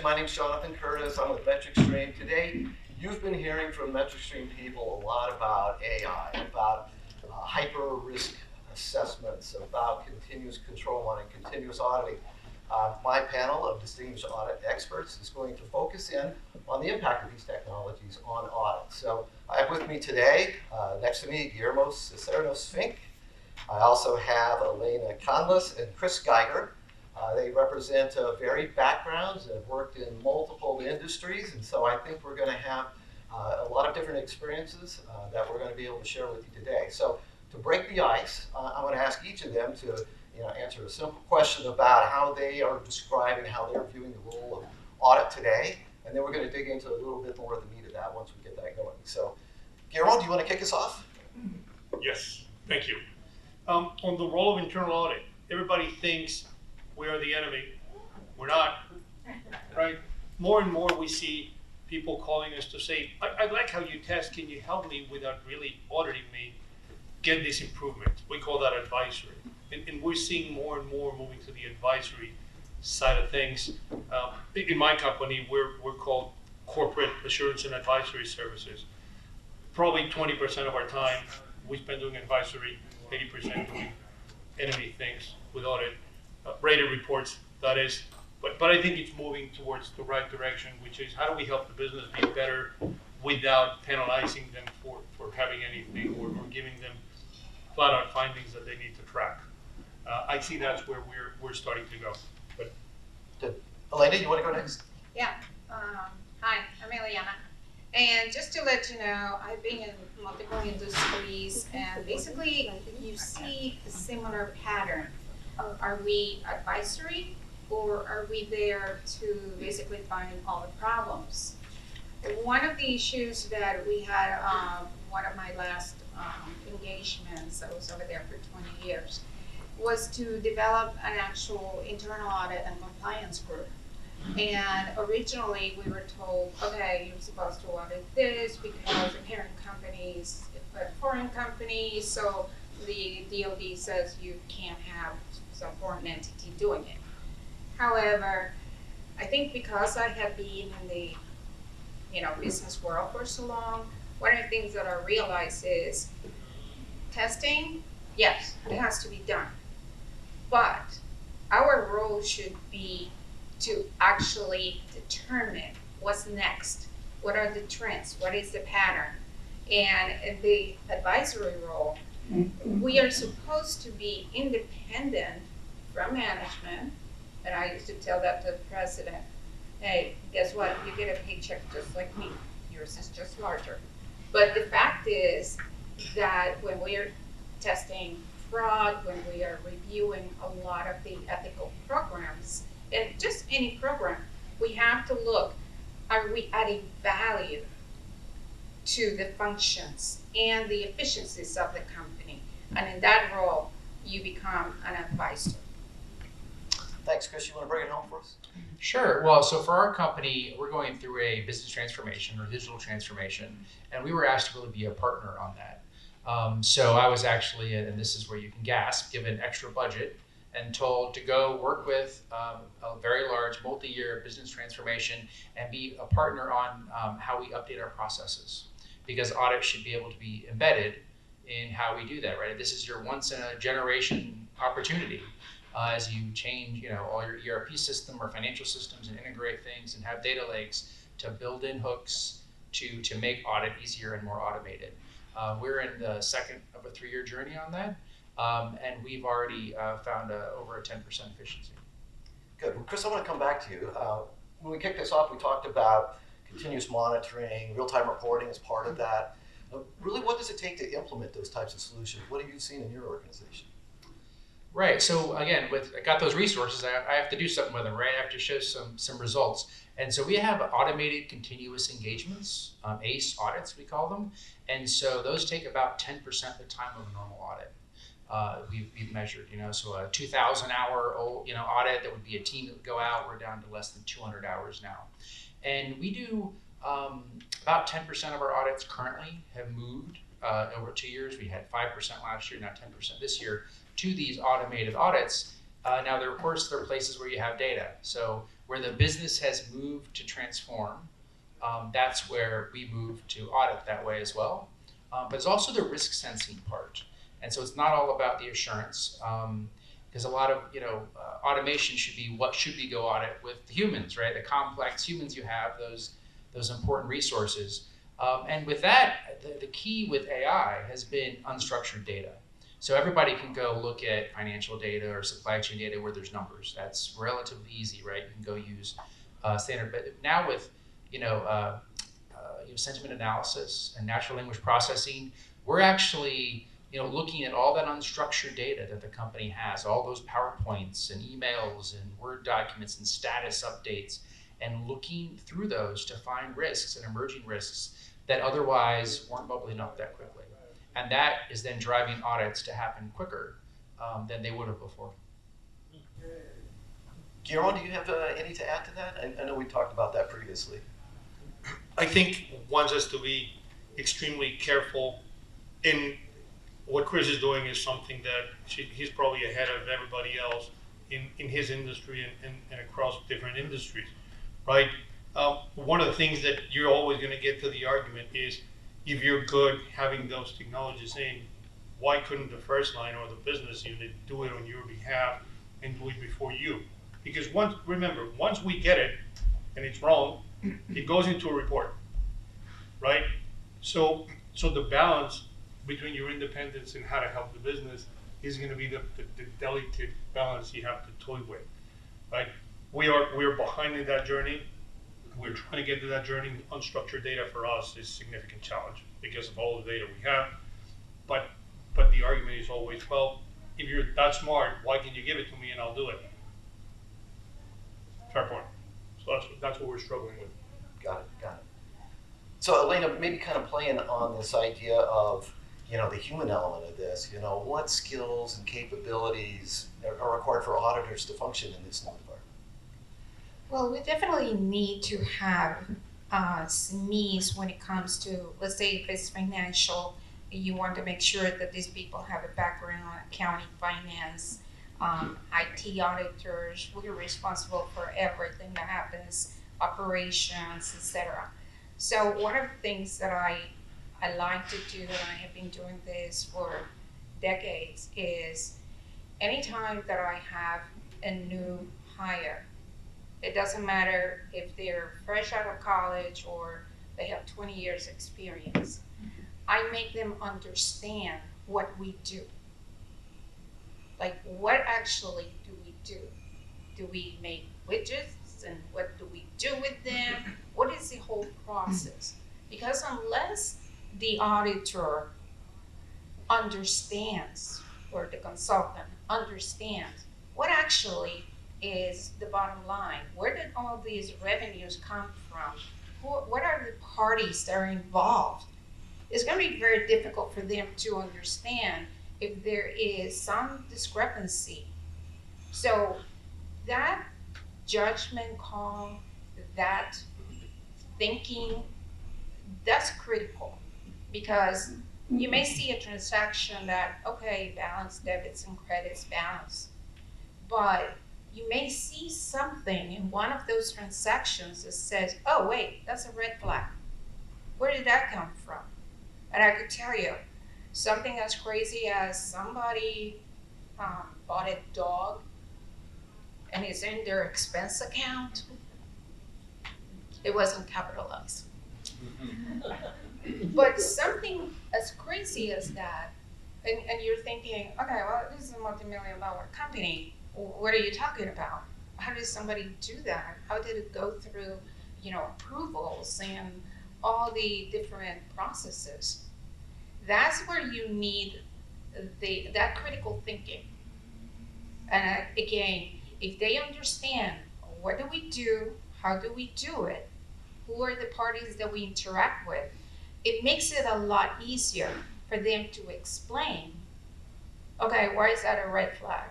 My name's Jonathan Curtis. I'm with MetricStream. Today, you've been hearing from MetricStream people a lot about AI, about hyper risk assessments, about continuous control monitoring, continuous auditing. My panel of distinguished audit experts is going to focus in on the impact of these technologies on audit. So I have with me today, next to me, Guillermo Cicernos-Fink. I also have Elena Conless and Chris Geiger. They represent varied backgrounds and have worked in multiple industries, and so I think we're going to have a lot of different experiences that we're going to be able to share with you today. So to break the ice, I'm going to ask each of them to answer a simple question about how they are describing how they're viewing the role of audit today, and then we're going to dig into a little bit more of the meat of that once we get that going. So, Guillermo, do you want to kick us off? Yes, thank you. On the role of internal audit, everybody thinks we are the enemy. We're not, right? More and more we see people calling us to say, I like how you test, can you help me without really auditing me, get this improvement? We call that advisory. And we're seeing more and more moving to the advisory side of things. In my company, we're called Corporate Assurance and Advisory Services. Probably 20% of our time we spend doing advisory, 80% doing enemy things with audit. Rated reports, that is, but I think it's moving towards the right direction, which is how do we help the business be better without penalizing them for having anything or giving them flat out findings that they need to track. I see that's where we're starting to go. But Good. Elena, you want to go next? Yeah. Hi, I'm Eliana. And just to let you know, I've been in multiple industries, and basically you see a similar pattern. Are we advisory, or are we there to basically find all the problems? One of the issues that we had, one of my last engagements, I was over there for 20 years, was to develop an actual internal audit and compliance group. And originally we were told, okay, you're supposed to audit this because the parent company is a foreign company, so the DoD says you can't have some foreign entity doing it. However, I think because I have been in the business world for so long, one of the things that I realize is testing, yes, it has to be done. But our role should be to actually determine what's next, what are the trends, what is the pattern. And in the advisory role, we are supposed to be independent from management, and I used to tell that to the president, hey, guess what, you get a paycheck just like me, yours is just larger. But the fact is that when we're testing fraud, when we are reviewing a lot of the ethical programs, and just any program, we have to look, are we adding value to the functions and the efficiencies of the company? And in that role, you become an advisor. Thanks, Chris. You want to bring it home for us? Sure. Well, so for our company, we're going through a business transformation or digital transformation, and we were asked to really be a partner on that. So I was actually, and this is where you can gasp, given extra budget and told to go work with a very large multi-year business transformation and be a partner on how we update our processes, because audit should be able to be embedded in how we do that, right? This is your once in a generation opportunity as you change, all your ERP system or financial systems and integrate things and have data lakes to build in hooks to make audit easier and more automated. We're in the second of a 3-year journey on that, and we've already found over a 10% efficiency. Good. Well, Chris, I want to come back to you. When we kicked this off, we talked about continuous monitoring, real-time reporting as part of that. Really, what does it take to implement those types of solutions? What have you seen in your organization? Right. So again, I got those resources, I have to do something with them, right? I have to show some results. And so we have automated continuous engagements, ACE audits, we call them. And so those take about 10% of the time of a normal audit. We've measured, so a 2,000 hour audit that would be a team that would go out, we're down to less than 200 hours now. And we do about 10% of our audits currently have moved over 2 years. We had 5% last year, now 10% this year, to these automated audits. Now, there, of course, there are places where you have data. So where the business has moved to transform, that's where we move to audit that way as well. But there's also the risk sensing part. And so it's not all about the assurance. Because a lot of automation should be what should we go audit with the humans, right? The complex humans you have, those important resources. And with that, the key with AI has been unstructured data. So everybody can go look at financial data or supply chain data where there's numbers. That's relatively easy, right? You can go use standard. But now with sentiment analysis and natural language processing, we're actually looking at all that unstructured data that the company has, all those PowerPoints and emails and Word documents and status updates, and looking through those to find risks and emerging risks that otherwise weren't bubbling up that quickly. And that is then driving audits to happen quicker than they would have before. Guillermo, do you have any to add to that? I know we talked about that previously. I think one has to be extremely careful. In what Chris is doing is something that he's probably ahead of everybody else in his industry and across different industries, right? One of the things that you're always going to get to the argument is, if you're good having those technologies in, why couldn't the first line or the business unit do it on your behalf and do it before you? Because once we get it and it's wrong, it goes into a report, right? So the balance between your independence and how to help the business is going to be the delicate balance you have to toy with, right? We are behind in that journey. We're trying to get to that journey. Unstructured data for us is a significant challenge because of all the data we have. But the argument is always, well, if you're that smart, why can't you give it to me and I'll do it? Fair point. So that's what we're struggling with. Got it. So Elena, maybe kind of playing on this idea of the human element of this, what skills and capabilities are required for auditors to function in this new environment? Well, we definitely need to have SMEs when it comes to, let's say if it's financial, you want to make sure that these people have a background on accounting, finance, IT auditors. We're responsible for everything that happens, operations, etc. So one of the things that I like to do, and I have been doing this for decades, is anytime that I have a new hire, it doesn't matter if they're fresh out of college or they have 20 years experience, I make them understand what we do. Like, what actually do we do? Do we make widgets, and what do we do with them? What is the whole process? Because unless the auditor understands, or the consultant understands, what actually is the bottom line? Where did all these revenues come from? What are the parties that are involved? It's going to be very difficult for them to understand if there is some discrepancy. So that judgment call, that thinking, that's critical, because you may see a transaction that, okay, balance debits and credits balance, but you may see something in one of those transactions that says, oh wait, that's a red flag. Where did that come from? And I could tell you, something as crazy as somebody bought a dog and it's in their expense account. It wasn't capitalized. But something as crazy as that, and you're thinking, okay, well, this is a multi-million-dollar company. What are you talking about? How did somebody do that? How did it go through, approvals and all the different processes? That's where you need that critical thinking. And again, if they understand what do we do, how do we do it, who are the parties that we interact with, it makes it a lot easier for them to explain, okay, why is that a red flag?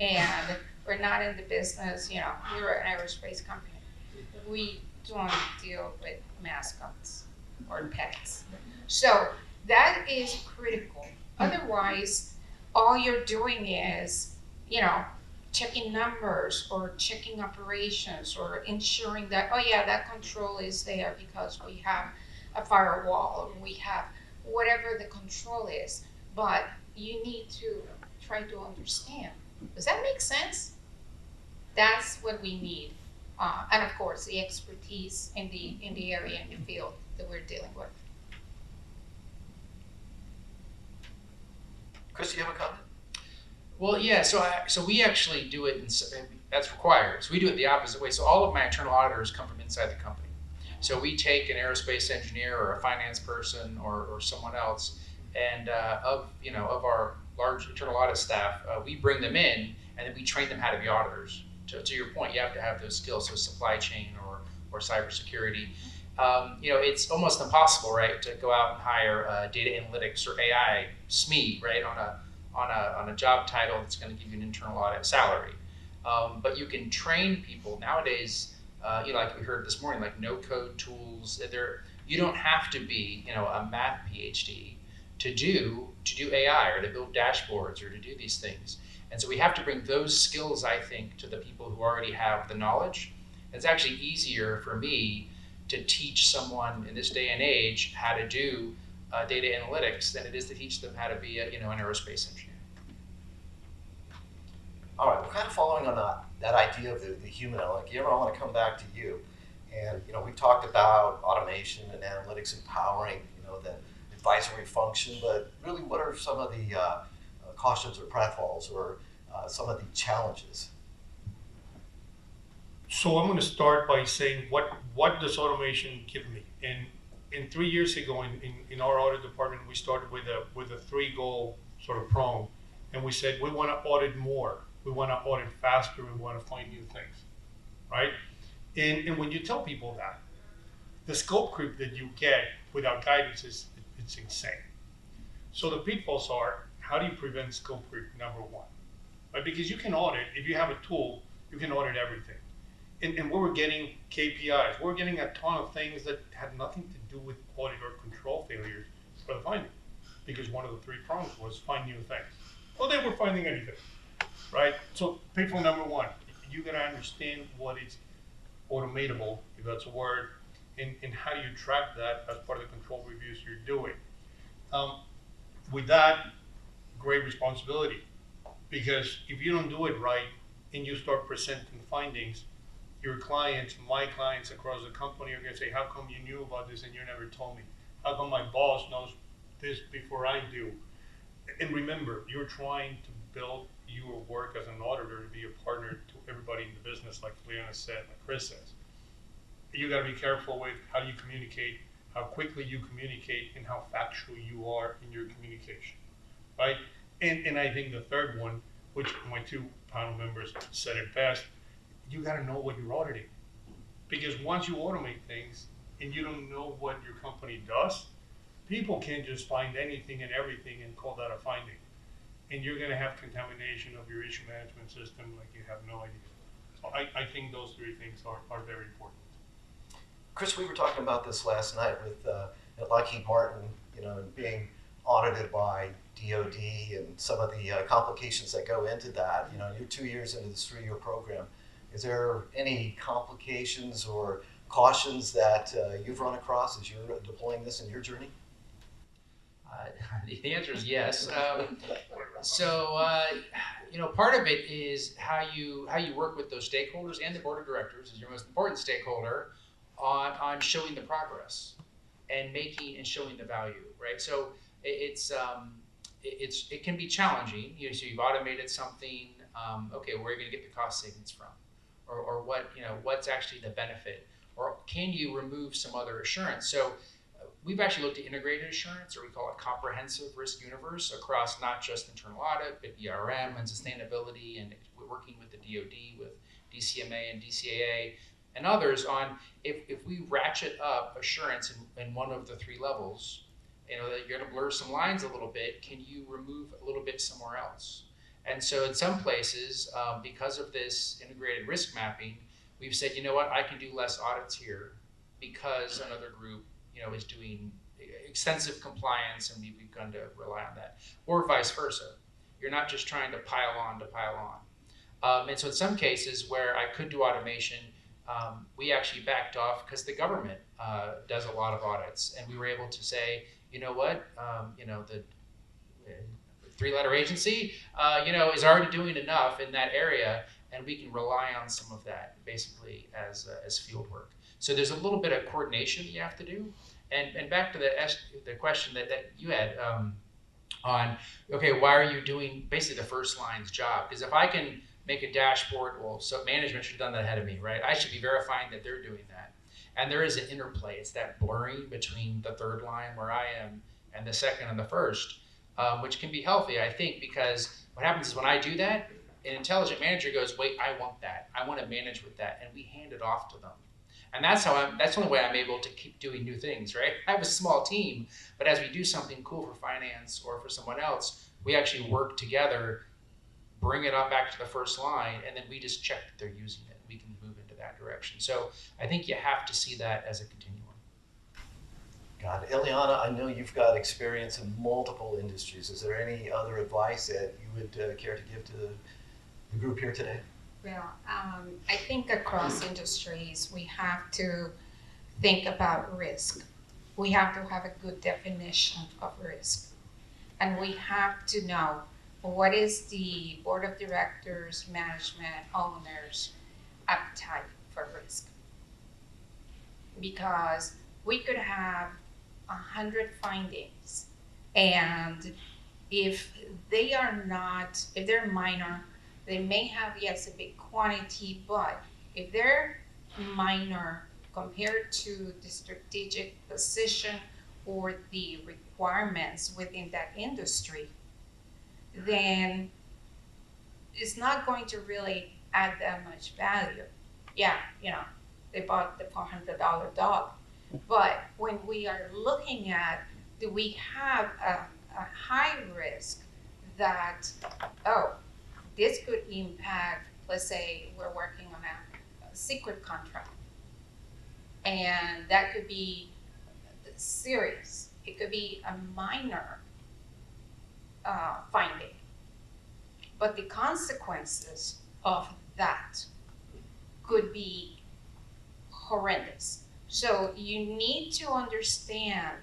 And we're not in the business, we're an aerospace company. We don't deal with mascots or pets. So that is critical. Otherwise, all you're doing is, checking numbers or checking operations or ensuring that, oh yeah, that control is there because we have a firewall or we have whatever the control is. But you need to try to understand. Does that make sense? That's what we need. And of course, the expertise in the area and the field that we're dealing with. Chris, do you have a comment? Well, yeah. So we actually do it, that's required. So we do it the opposite way. So all of my internal auditors come from inside the company. So we take an aerospace engineer or a finance person or someone else, and of our large internal audit staff, we bring them in and then we train them how to be auditors. To your point, you have to have those skills, so supply chain or cybersecurity. It's almost impossible, right, to go out and hire data analytics or AI SME, right, on a job title that's going to give you an internal audit salary. But you can train people nowadays. Like we heard this morning, like no code tools. You don't have to be, a math PhD to do AI or to build dashboards or to do these things. And so we have to bring those skills, I think, to the people who already have the knowledge. It's actually easier for me to teach someone in this day and age how to do data analytics than it is to teach them how to be an aerospace engineer. All right, well, kind of following on that idea of the human element, Guillermo, I want to come back to you. And, we've talked about automation and analytics empowering, the advisory function, but really what are some of the cautions or pratfalls or some of the challenges? So I'm going to start by saying what does automation give me? And 3 years ago in our audit department, we started with a 3-goal sort of prong, and we said we want to audit more, we want to audit faster, we want to find new things, right? And when you tell people that, the scope creep that you get without guidance it's insane. So the pitfalls are, how do you prevent scope creep? Number one, right? Because you can audit, if you have a tool, you can audit everything. And we were getting KPIs. We're getting a ton of things that had nothing to do with audit or control failures for the finding, because one of the 3 prongs was find new things. Well, they were finding anything, right? So pitfall number one, you gotta understand what is automatable, if that's a word, and how do you track that as part of the control reviews you're doing. With that, great responsibility, because if you don't do it right and you start presenting findings, your clients, my clients across the company are going to say, how come you knew about this and you never told me? How come my boss knows this before I do? And remember, you're trying to build your work as an auditor to be a partner to everybody in the business, like Leona said, like Chris says. You got to be careful with how you communicate, how quickly you communicate, and how factual you are in your communication, right? And I think the third one, which my 2 panel members said it best, you got to know what you're auditing. Because once you automate things and you don't know what your company does, people can just find anything and everything and call that a finding. And you're going to have contamination of your issue management system like you have no idea. So I think those 3 things are very important. Chris, we were talking about this last night with at Lockheed Martin, and being audited by DOD and some of the complications that go into that. You're 2 years into this 3-year program. Is there any complications or cautions that you've run across as you're deploying this in your journey? The answer is yes. Part of it is how you work with those stakeholders, and the board of directors is your most important stakeholder on showing the progress and showing the value, right? So it can be challenging. So you've automated something. Okay, where are you going to get the cost savings from? Or what's actually the benefit, or can you remove some other assurance? So we've actually looked at integrated assurance, or we call it comprehensive risk universe, across not just internal audit, but ERM and sustainability, and we're working with the DoD, with DCMA and DCAA and others on if we ratchet up assurance in one of the 3 levels, that you're going to blur some lines a little bit, can you remove a little bit somewhere else? And so in some places, because of this integrated risk mapping, we've said, you know what, I can do less audits here because another group, is doing extensive compliance and we've begun to rely on that. Or vice versa. You're not just trying to pile on. And so in some cases where I could do automation, we actually backed off because the government does a lot of audits, and we were able to say, you know what, the three-letter agency, is already doing enough in that area, and we can rely on some of that basically as field work. So there's a little bit of coordination that you have to do. And back to the question that you had on, okay, why are you doing basically the first line's job? Because if I can make a dashboard, well, so management should have done that ahead of me, right? I should be verifying that they're doing that. And there is an interplay. It's that blurring between the third line where I am and the second and the first, which can be healthy, I think, because what happens is when I do that, an intelligent manager goes, wait, I want that. I want to manage with that. And we hand it off to them. And that's the only way I'm able to keep doing new things, right? I have a small team, but as we do something cool for finance or for someone else, we actually work together, bring it up back to the first line, and then we just check that they're using it. We can move into that direction. So I think you have to see that as a continuum. Got it. Ileana, I know you've got experience in multiple industries. Is there any other advice that you would care to give to the group here today? Well, I think across industries, we have to think about risk. We have to have a good definition of risk. And we have to know what is the board of directors, management, owners' appetite for risk. Because we could have 100 findings, and if they're minor, they may have, yes, a big quantity, but if they're minor compared to the strategic position or the requirements within that industry, then it's not going to really add that much value. Yeah, they bought the $400 dog. But when we are looking at, do we have a high risk that, this could impact, let's say we're working on a secret contract, and that could be serious. It could be a minor finding, but the consequences of that could be horrendous. So you need to understand,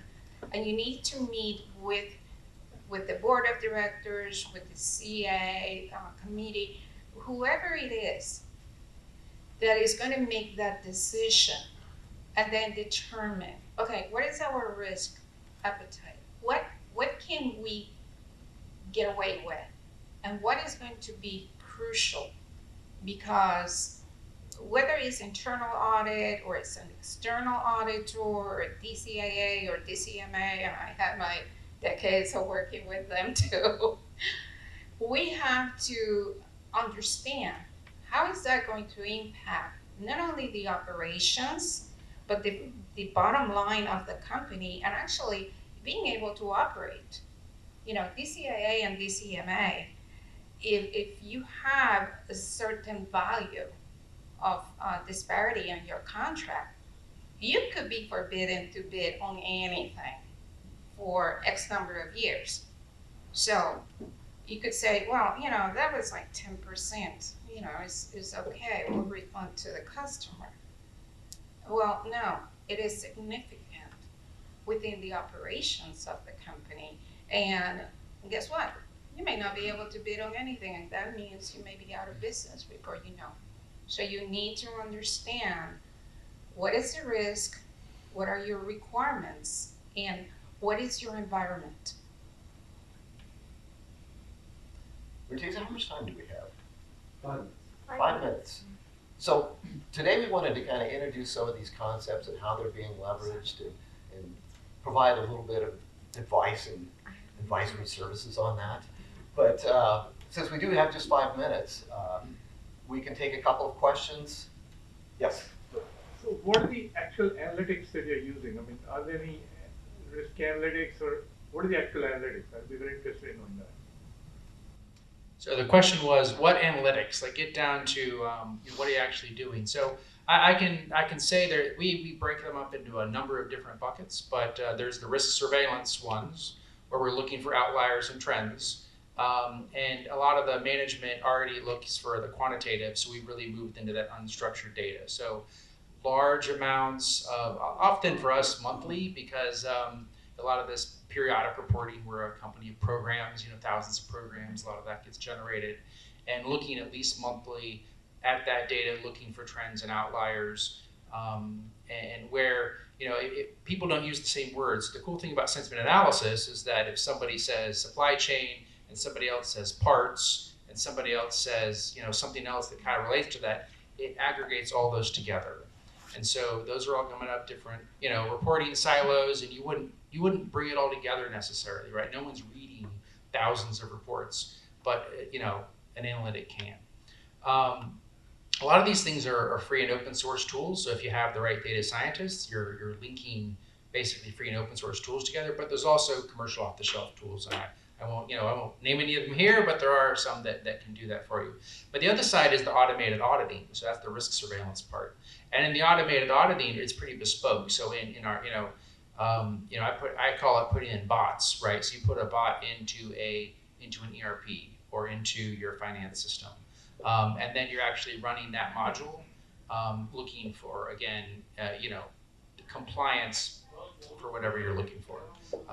and you need to meet with the board of directors, with the CA committee, whoever it is that is going to make that decision, and then determine, okay, what is our risk appetite? What can we get away with? And what is going to be crucial? Because whether it's internal audit or it's an external auditor or DCAA or DCMA, and I had my decades of working with them too, we have to understand how is that going to impact not only the operations, but the bottom line of the company, and actually being able to operate. DCAA and DCMA, if you have a certain value of disparity in your contract, you could be forbidden to bid on anything for X number of years. So you could say, well, that was like 10%, it's okay, we'll refund to the customer. Well, no, it is significant within the operations of the company. And guess what? You may not be able to bid on anything, and that means you may be out of business before you know. So you need to understand what is the risk, what are your requirements, and what is your environment. Ortiza, how much time do we have? 5 minutes. 5 minutes. So today we wanted to kind of introduce some of these concepts and how they're being leveraged and provide a little bit of advice and advisory services on that. But since we do have just 5 minutes, we can take a couple of questions. Yes? So what are the actual analytics that you're using? I mean, are there any risk analytics, or what are the actual analytics? I'd be very interested in knowing that. So the question was, what analytics? Like, get down to what are you actually doing? So I can say that we break them up into a number of different buckets, but there's the risk surveillance ones, where we're looking for outliers and trends. And a lot of the management already looks for the quantitative, so we really moved into that unstructured data. So large amounts of, often for us monthly, because a lot of this periodic reporting, we're a company of programs, thousands of programs, a lot of that gets generated, and looking at least monthly at that data, looking for trends and outliers, and where, people don't use the same words. The cool thing about sentiment analysis is that if somebody says supply chain and somebody else says parts and somebody else says, something else that kind of relates to that, it aggregates all those together. And so those are all coming up different, reporting silos, and you wouldn't bring it all together necessarily, right? No one's reading thousands of reports, but an analytic can. A lot of these things are free and open source tools. So if you have the right data scientists, you're linking basically free and open source tools together. But there's also commercial off-the-shelf tools, and I won't name any of them here, but there are some that can do that for you. But the other side is the automated auditing. So that's the risk surveillance part. And in the automated auditing, it's pretty bespoke. So in our I call it putting in bots, right? So you put a bot into an ERP or into your finance system. And then you're actually running that module, looking for, again, compliance for whatever you're looking for.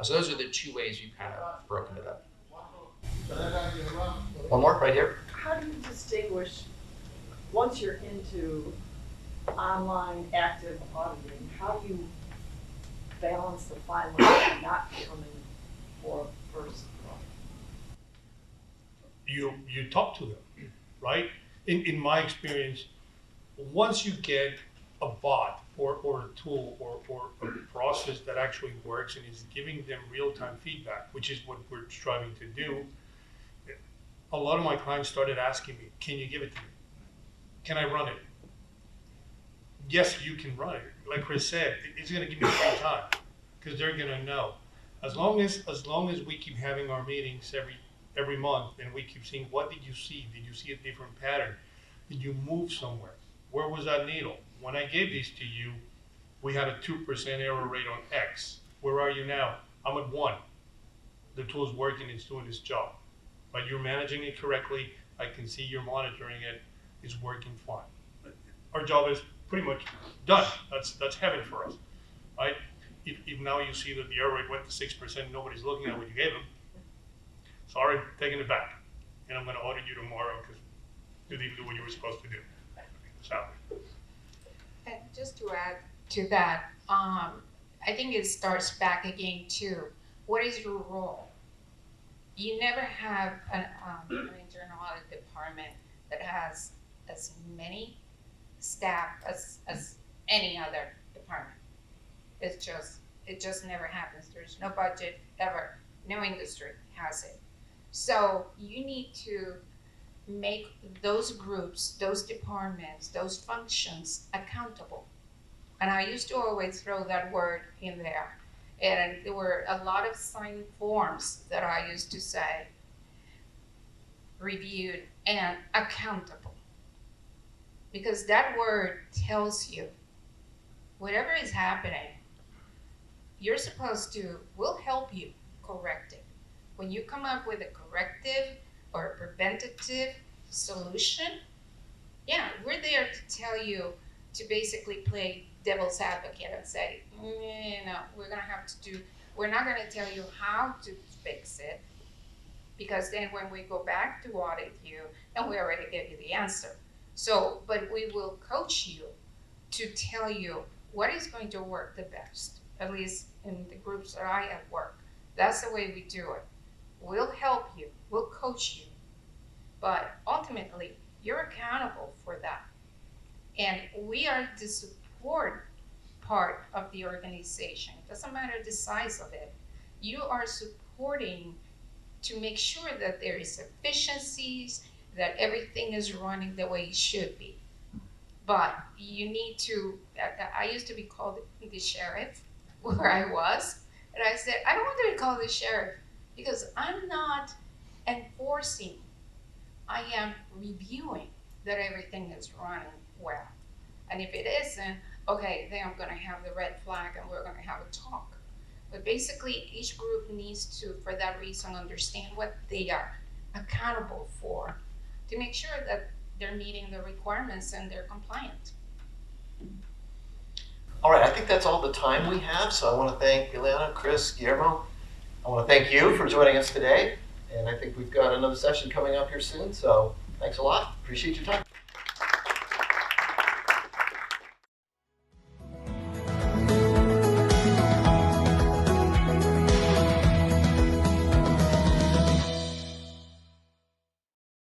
So those are the two ways we've kind of broken it up. One more right here. How do you distinguish, once you're into online active auditing, how do you balance the fine line not coming for first? You talk to them, right? In my experience, once you get a bot or a tool or a process that actually works and is giving them real-time feedback, which is what we're striving to do, a lot of my clients started asking me, can you give it to me? Can I run it? Yes, you can run it. Like Chris said, it's going to give me free time because they're going to know. As long as we keep having our meetings every month and we keep seeing, what did you see? Did you see a different pattern? Did you move somewhere? Where was that needle? When I gave these to you, we had a 2% error rate on X. Where are you now? I'm at 1. The tool's working, it's doing its job. But you're managing it correctly. I can see you're monitoring it. It's working fine. Our job is pretty much done. That's heaven for us, right? If now you see that the error rate went to 6%, nobody's looking at what you gave them. Sorry, taking it back. And I'm going to audit you tomorrow because you didn't do what you were supposed to do. So. And just to add to that, I think it starts back again to what is your role? You never have an internal audit department that has as many staff as any other department. It just never happens. There's no budget ever. No industry has it. So you need to make those groups, those departments, those functions accountable. And I used to always throw that word in there. And there were a lot of signed forms that I used to say, reviewed and accountable. Because that word tells you whatever is happening, you're supposed to, we'll help you correct it. When you come up with a corrective or a preventative solution, yeah, we're there to tell you to basically play devil's advocate and say, no, we're not gonna tell you how to fix it, because then when we go back to audit you, and we already gave you the answer. So, but we will coach you to tell you what is going to work the best, at least in the groups that I have worked. That's the way we do it. We'll help you, we'll coach you, but ultimately, you're accountable for that. And we are the support part of the organization. It doesn't matter the size of it. You are supporting to make sure that there is efficiencies, that everything is running the way it should be. But you need to, I used to be called the sheriff where I was, and I said, I don't want to be called the sheriff because I'm not enforcing, I am reviewing that everything is running well. And if it isn't, okay, then I'm gonna have the red flag and we're gonna have a talk. But basically, each group needs to, for that reason, understand what they are accountable for to make sure that they're meeting the requirements and they're compliant. All right, I think that's all the time we have. So I want to thank Ileana, Chris, Guillermo. I want to thank you for joining us today. And I think we've got another session coming up here soon. So thanks a lot. Appreciate your time.